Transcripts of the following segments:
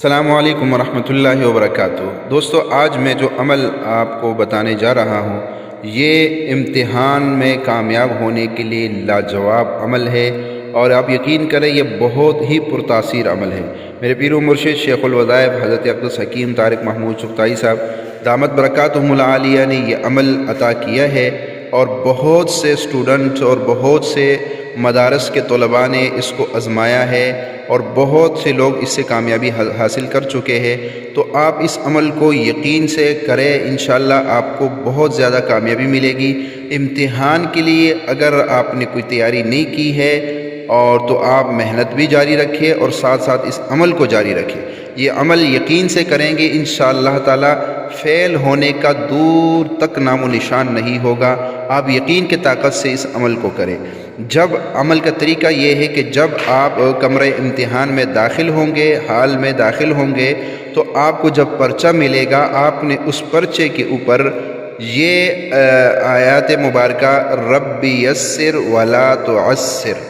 السلام علیکم ورحمۃ اللہ وبرکاتہ۔ دوستو، آج میں جو عمل آپ کو بتانے جا رہا ہوں یہ امتحان میں کامیاب ہونے کے لیے لاجواب عمل ہے، اور آپ یقین کریں یہ بہت ہی پرتاثیر عمل ہے۔ میرے پیر و مرشد شیخ الوظائف حضرت عبدالحکیم طارق محمود چغتائی صاحب دامت برکاتہم العالیہ نے یہ عمل عطا کیا ہے، اور بہت سے اسٹوڈنٹ اور بہت سے مدارس کے طلباء نے اس کو آزمایا ہے، اور بہت سے لوگ اس سے کامیابی حاصل کر چکے ہیں۔ تو آپ اس عمل کو یقین سے کریں، انشاءاللہ آپ کو بہت زیادہ کامیابی ملے گی۔ امتحان کے لیے اگر آپ نے کوئی تیاری نہیں کی ہے تو آپ محنت بھی جاری رکھیں، اور ساتھ ساتھ اس عمل کو جاری رکھیں۔ یہ عمل یقین سے کریں گے انشاءاللہ تعالی فیل ہونے کا دور تک نام و نشان نہیں ہوگا۔ آپ یقین کی طاقت سے اس عمل کو کریں۔ جب عمل کا طریقہ یہ ہے کہ جب آپ کمرے امتحان میں داخل ہوں گے، حال میں داخل ہوں گے، تو آپ کو جب پرچہ ملے گا، آپ نے اس پرچے کے اوپر یہ آیات مبارکہ ربی یسر ولا تعسر،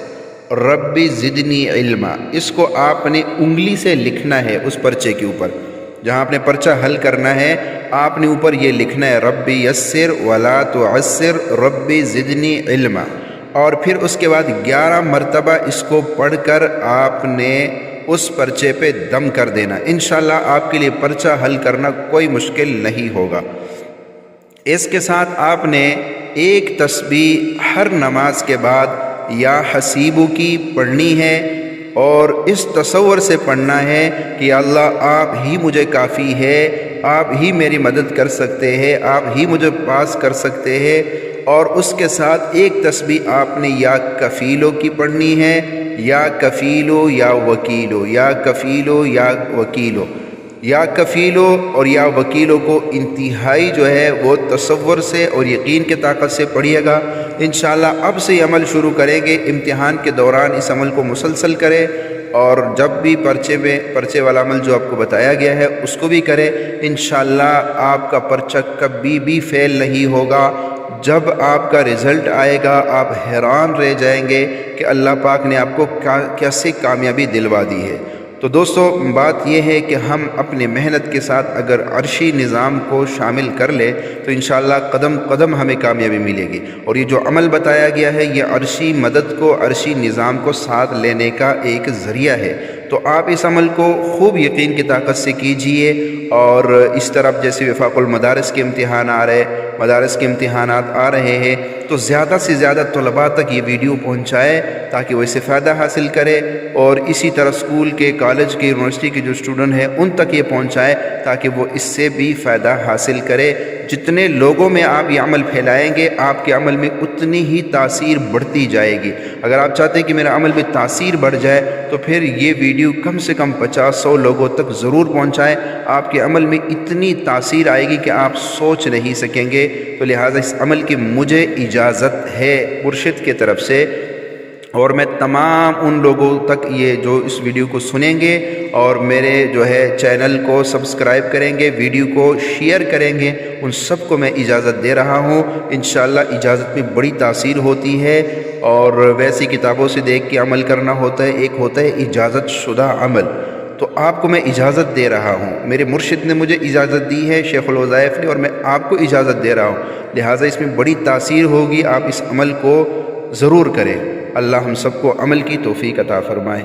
ربی زدنی علما، اس کو آپ نے انگلی سے لکھنا ہے۔ اس پرچے کے اوپر جہاں آپ نے پرچہ حل کرنا ہے، آپ نے اوپر یہ لکھنا ہے ربی یسر ولا تعسر ربی زدنی علما، اور پھر اس کے بعد 11 مرتبہ اس کو پڑھ کر آپ نے اس پرچے پہ دم کر دینا۔ انشاءاللہ آپ کے لیے پرچہ حل کرنا کوئی مشکل نہیں ہوگا۔ اس کے ساتھ آپ نے ایک تسبیح ہر نماز کے بعد یا حسیبو کی پڑھنی ہے، اور اس تصور سے پڑھنا ہے کہ اللہ آپ ہی مجھے کافی ہے، آپ ہی میری مدد کر سکتے ہیں، آپ ہی مجھے پاس کر سکتے ہیں۔ اور اس کے ساتھ ایک تسبیح آپ نے یا کفیلو کی پڑھنی ہے، یا کفیلو یا وکیلو، یا کفیلو یا وکیلو، یا کفیلو اور یا وکیلو کو انتہائی جو ہے وہ تصور سے اور یقین کی طاقت سے پڑھیے گا۔ انشاءاللہ اب سے یہ عمل شروع کریں گے، امتحان کے دوران اس عمل کو مسلسل کریں، اور جب بھی پرچے والا عمل جو آپ کو بتایا گیا ہے اس کو بھی کریں۔ انشاءاللہ آپ کا پرچہ کبھی بھی فیل نہیں ہوگا۔ جب آپ کا رزلٹ آئے گا آپ حیران رہ جائیں گے کہ اللہ پاک نے آپ کو کیسے کامیابی دلوا دی ہے۔ تو دوستو، بات یہ ہے کہ ہم اپنے محنت کے ساتھ اگر عرشی نظام کو شامل کر لیں تو انشاءاللہ قدم قدم ہمیں کامیابی ملے گی، اور یہ جو عمل بتایا گیا ہے یہ عرشی مدد کو، عرشی نظام کو ساتھ لینے کا ایک ذریعہ ہے۔ تو آپ اس عمل کو خوب یقین کی طاقت سے کیجئے، اور اس طرف جیسے وفاق المدارس کے امتحان آ رہے، مدارس کے امتحانات آ رہے ہیں، تو زیادہ سے زیادہ طلباء تک یہ ویڈیو پہنچائے تاکہ وہ اس سے فائدہ حاصل کرے، اور اسی طرح اسکول کے، کالج کے، یونیورسٹی کے جو اسٹوڈنٹ ہیں ان تک یہ پہنچائے تاکہ وہ اس سے بھی فائدہ حاصل کرے۔ جتنے لوگوں میں آپ یہ عمل پھیلائیں گے آپ کے عمل میں اتنی ہی تاثیر بڑھتی جائے گی۔ اگر آپ چاہتے ہیں کہ میرا عمل میں تاثیر بڑھ جائے تو پھر یہ ویڈیو کم سے کم 50-100 لوگوں تک ضرور پہنچائیں۔ آپ کے عمل میں اتنی تاثیر آئے گی کہ آپ سوچ نہیں سکیں گے۔ تو لہٰذا اس عمل کی مجھے اجازت ہے مرشد کی طرف سے، اور میں تمام ان لوگوں تک یہ جو اس ویڈیو کو سنیں گے اور میرے جو ہے چینل کو سبسکرائب کریں گے، ویڈیو کو شیئر کریں گے، ان سب کو میں اجازت دے رہا ہوں۔ انشاءاللہ اجازت میں بڑی تاثیر ہوتی ہے، اور ویسی کتابوں سے دیکھ کے عمل کرنا ہوتا ہے، ایک ہوتا ہے اجازت شدہ عمل۔ تو آپ کو میں اجازت دے رہا ہوں، میرے مرشد نے مجھے اجازت دی ہے، شیخ الوظائف نے، اور میں آپ کو اجازت دے رہا ہوں، لہٰذا اس میں بڑی تاثیر ہوگی۔ آپ اس عمل کو ضرور کریں۔ اللہ ہم سب کو عمل کی توفیق عطا فرمائے۔